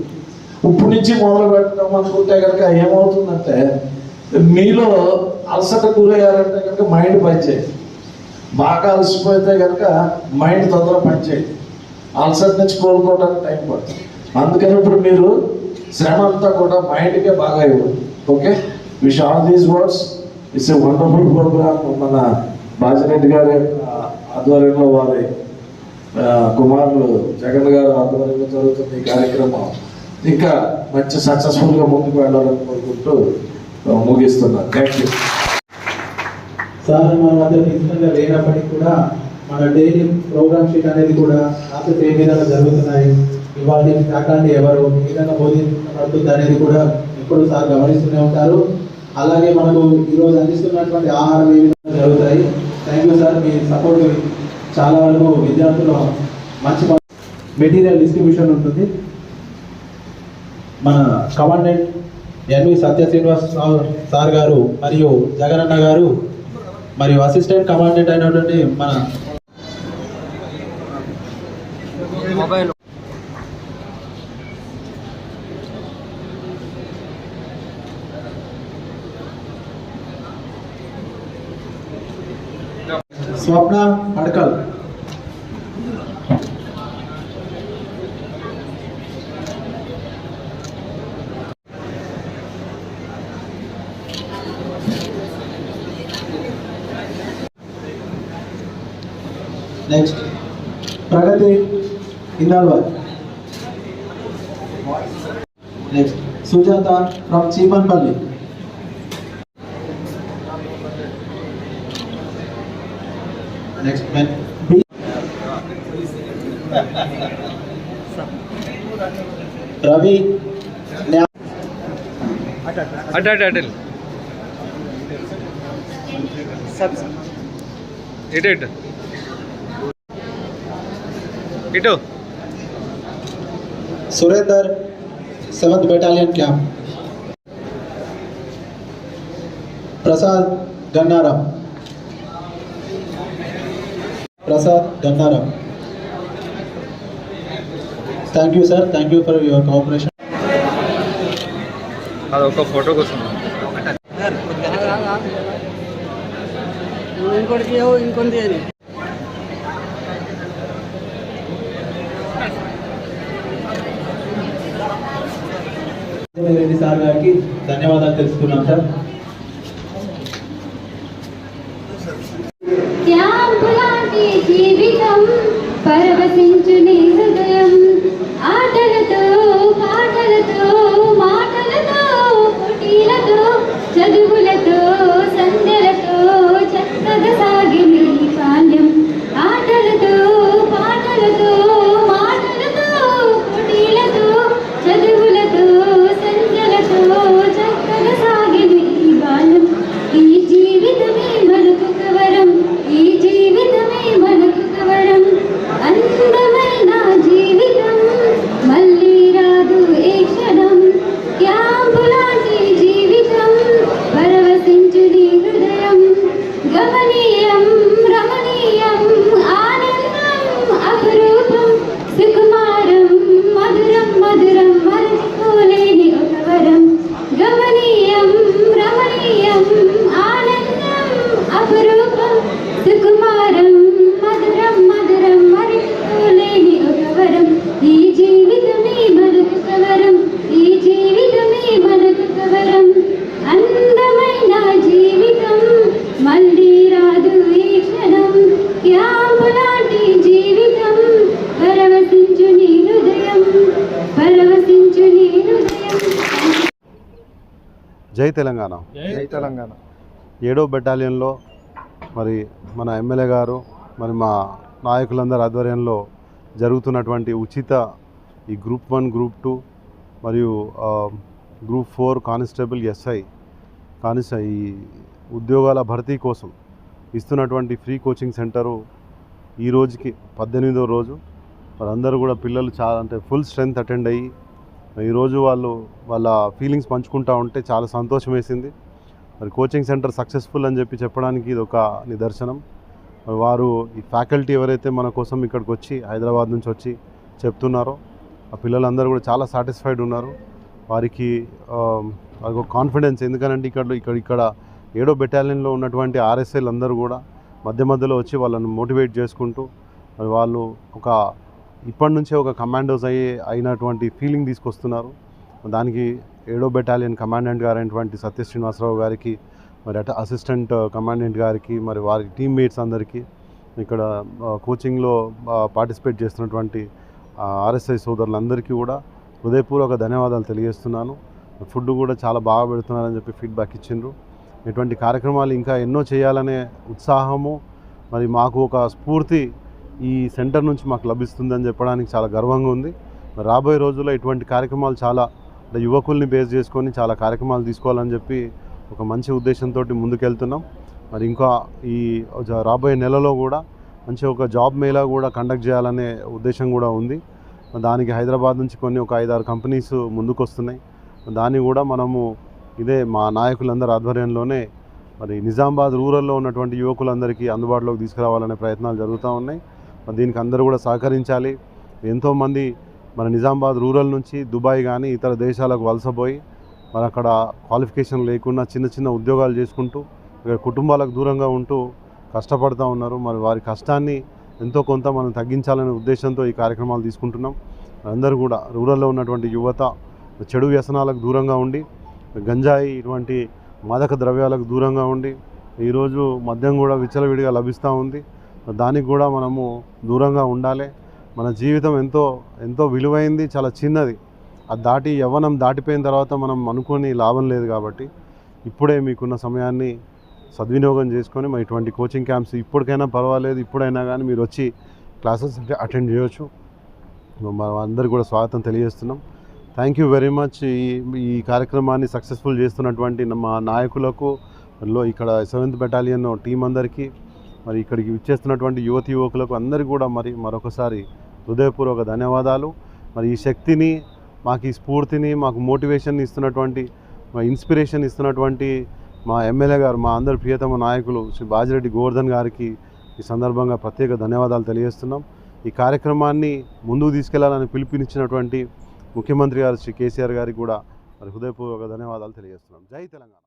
ఇప్పుడు నుంచి మొదలు పెట్టడం అనుకుంటే కనుక ఏమవుతుందంటే, మీలో అలసట గురయ్యారంటే కనుక మైండ్ పనిచేయదు. బాగా అలసిపోతే కనుక మైండ్ తొందరగా పనిచేయదు. అలసట నుంచి కోలుకోవడానికి టైం పడుతుంది. అందుకని ఇప్పుడు మీరు శ్రమ అంతా కూడా మైండ్కే బాగా ఇవ్వండి. Okay, wish all these words. It's a wonderful programme. మన బాజిరెడ్డి గారి ఆధ్వర్యంలో, వారి కుమారులు జగన్ గారు ఆధ్వర్యంలో జరుగుతున్న ఈ కార్యక్రమం ఇంకా మంచి సక్సెస్ఫుల్గా ముందుకు వెళ్ళాలని కోరుకుంటూ ముగిస్తున్నాను. Thank you sir. మన మధ్య ఫిజికల్గా లేనప్పటికీ కూడా మన డైలీ ప్రోగ్రామ్ షీట్ అనేది కూడా క్లాసెస్ ఏ విధంగా జరుగుతున్నాయి, ఇవాళ ఫ్యాకల్టీ ఎవరు, ఏ విధంగా బోధించబడుతుంది అనేది కూడా ఎప్పుడు సార్ గమనిస్తూనే ఉంటారు. అలాగే మనకు ఈరోజు అందిస్తున్నటువంటి ఆహారం ఏ విధంగా జరుగుతాయి. Thank you sir. మీ సపోర్ట్ చాలా వరకు విద్యార్థులు మంచి మెటీరియల్ డిస్ట్రిబ్యూషన్ ఉంటుంది. మన commandant NV Satya Srinivas sir గారు మరియు జగనన్న గారు మరియు అసిస్టెంట్ కమాండెంట్ అయినటువంటి మన mobile Swapna Adakal. Next Pragathi Indalwal. Next Sujatha from Cheemanpalli. Next B Ravi. Atal ఇటు Surender 7th battalion camp. Prasad Gannaram. Thank you sir, thank you for your cooperation. అదొక ఫోటో కోసం ఇంకోటి రెడ్డి సార్ గారికి ధన్యవాదాలు తెలుసుకున్నాం సార్. క్యాంపులాంటి జీవితం పరవశించు నీ హృదయం ఆటలతో పాటలతో మాటలతో పోటీలతో చదువులతో సంధ్యలతో చక్కగా సాగి నీ బాల్యం ఆటలతో పాటలతో మాటలతో పోటీలతో చదువులతో సంధ్యలతో చక్కగా సాగి నీ బాల్యం ఈ జీవితమే మనకు కవరం ఈ జీవితమే మనకు కవరం అందమైన జీవితం మళ్ళీ రాదు ఏ క్షణం క్యాంపులాంటి జీవితం పరవశించు నీ హృదయం గమనీయం రమణీయం ఆనందం అపురూపం సుకుమారం మధురం మధురం మరచిపోలేని ఒక వరం గమనీయం రమణీయం ఆనందం అపురూపం సుకుమారం మధురం మధురం మరచిపోలేని ఒక వరం ఈ జీవితమే మనకు కవరం ఈ జీవితమే మనకు కవరం అందమైన జీవితం మళ్ళీ రాదు ఈ క్షణం క్యాంపులాంటి జీవితం పరవశించు నీ హృదయం పరవశించు నీ హృదయం. జై తెలంగాణ. 7వ బెటాలియన్లో మరి మన ఎమ్మెల్యే గారు మరి మా నాయకులందరి ఆధ్వర్యంలో జరుగుతున్నటువంటి ఉచిత ఈ గ్రూప్ 1 గ్రూప్ 2 మరియు గ్రూప్ 4 కానిస్టేబుల్ ఎస్ఐ ఈ ఉద్యోగాల భర్తీ కోసం ఇస్తున్నటువంటి ఫ్రీ కోచింగ్ సెంటరు ఈ రోజుకి 18వ రోజు. వాళ్ళందరూ కూడా పిల్లలు చాలా అంటే ఫుల్ స్ట్రెంత్ అటెండ్ అయ్యి ఈరోజు వాళ్ళ ఫీలింగ్స్ పంచుకుంటూ ఉంటే చాలా సంతోషం వేసింది. మరి కోచింగ్ సెంటర్ సక్సెస్ఫుల్ అని చెప్పడానికి ఇది ఒక నిదర్శనం. వారు ఈ ఫ్యాకల్టీ ఎవరైతే మన కోసం ఇక్కడికి వచ్చి హైదరాబాద్ నుంచి వచ్చి చెప్తున్నారో ఆ పిల్లలందరూ కూడా చాలా సాటిస్ఫైడ్ ఉన్నారు. వారికి ఒక కాన్ఫిడెన్స్, ఎందుకంటే ఇక్కడ 7వ బెటాలియన్లో ఉన్నటువంటి ఆర్ఎస్ఐలు అందరూ కూడా మధ్యలో వచ్చి వాళ్ళని మోటివేట్ చేసుకుంటూ మరి వాళ్ళు ఇప్పటి నుంచే ఒక కమాండోస్ అయినటువంటి ఫీలింగ్ తీసుకొస్తున్నారు. దానికి 7వ బెటాలియన్ కమాండెంట్ గారైనటువంటి సత్య శ్రీనివాసరావు గారికి, మరి అసిస్టెంట్ కమాండెంట్ గారికి, మరి వారి టీమ్మేట్స్ అందరికీ, ఇక్కడ కోచింగ్లో పార్టిసిపేట్ చేస్తున్నటువంటి ఆర్ఎస్ఐ సోదరులందరికీ కూడా హృదయపూర్వక ధన్యవాదాలు తెలియజేస్తున్నాను. ఫుడ్ కూడా చాలా బాగా పెడుతున్నారని చెప్పి ఫీడ్బ్యాక్ ఇచ్చిండ్రు. ఇటువంటి కార్యక్రమాలు ఇంకా ఎన్నో చేయాలనే ఉత్సాహము మరి మాకు ఒక స్ఫూర్తి ఈ సెంటర్ నుంచి మాకు లభిస్తుందని చెప్పడానికి చాలా గర్వంగా ఉంది. మరి రాబోయే రోజుల్లో ఇటువంటి కార్యక్రమాలు చాలా యువకుల్ని బేస్ చేసుకొని చాలా కార్యక్రమాలు తీసుకోవాలని చెప్పి ఒక మంచి ఉద్దేశంతో ముందుకెళ్తున్నాం. మరి ఇంకా ఈ రాబోయే నెలలో కూడా మంచి ఒక జాబ్ మేళా కూడా కండక్ట్ చేయాలనే ఉద్దేశం కూడా ఉంది. దానికి హైదరాబాద్ నుంచి ఒక 5-6 కంపెనీస్ ముందుకు వస్తున్నాయి. దాన్ని కూడా మనము ఇదే మా నాయకులందరి ఆధ్వర్యంలోనే మరి నిజామాబాద్ రూరల్లో ఉన్నటువంటి యువకులందరికీ అందుబాటులోకి తీసుకురావాలనే ప్రయత్నాలు జరుగుతూ ఉన్నాయి. దీనికి అందరూ కూడా సహకరించాలి. ఎంతోమంది మన నిజామాబాద్ రూరల్ నుంచి దుబాయ్ కానీ ఇతర దేశాలకు వలసపోయి మరి అక్కడ క్వాలిఫికేషన్ లేకుండా చిన్న చిన్న ఉద్యోగాలు చేసుకుంటూ ఇక్కడ కుటుంబాలకు దూరంగా ఉంటూ కష్టపడుతూ ఉన్నారు. మరి వారి కష్టాన్ని ఎంతో కొంత మనం తగ్గించాలనే ఉద్దేశంతో ఈ కార్యక్రమాలు తీసుకుంటున్నాం. అందరూ కూడా రూరల్లో ఉన్నటువంటి యువత చెడు వ్యసనాలకు దూరంగా ఉండి, గంజాయి ఇటువంటి మాదక ద్రవ్యాలకు దూరంగా ఉండి, ఈరోజు మద్యం కూడా విచ్చలవిడిగా లభిస్తూ ఉంది. దానికి కూడా మనము దూరంగా ఉండాలి. మన జీవితం ఎంతో ఎంతో విలువైంది, చాలా చిన్నది. అది యవ్వనం దాటిపోయిన తర్వాత మనం అనుకోని లాభం లేదు. కాబట్టి ఇప్పుడే మీకున్న సమయాన్ని సద్వినియోగం చేసుకొని మరి ఇటువంటి కోచింగ్ క్యాంప్స్ ఇప్పటికైనా పర్వాలేదు, ఇప్పుడైనా కానీ మీరు వచ్చి క్లాసెస్ అటెండ్ చేయొచ్చు. మనం అందరికీ కూడా స్వాగతం తెలియజేస్తున్నాం. Thank you very much. ఈ కార్యక్రమాన్ని సక్సెస్ఫుల్ చేస్తున్నటువంటి మా నాయకులకు, ఇక్కడ 7th బెటాలియన్ టీం అందరికీ, మరి ఇక్కడికి ఇచ్చేస్తున్నటువంటి యువకులకు అందరికీ కూడా మరొకసారి హృదయపూర్వక ధన్యవాదాలు. మరి ఈ శక్తిని, మాకు ఈ స్ఫూర్తిని, మాకు మోటివేషన్ ఇస్తున్నటువంటి, మా ఇన్స్పిరేషన్ ఇస్తున్నటువంటి మా ఎమ్మెల్యే గారు, మా అందరి ప్రియతమ నాయకులు శ్రీ బాజిరెడ్డి గోవర్ధన్ గారికి ఈ సందర్భంగా ప్రత్యేక ధన్యవాదాలు తెలియజేస్తున్నాం. ఈ కార్యక్రమాన్ని ముందుకు తీసుకెళ్లాలని పిలుపునిచ్చినటువంటి ముఖ్యమంత్రి గారు శ్రీ కేసీఆర్ గారికి కూడా మరి హృదయపూర్వక ధన్యవాదాలు తెలియజేస్తున్నాం. జై తెలంగాణ.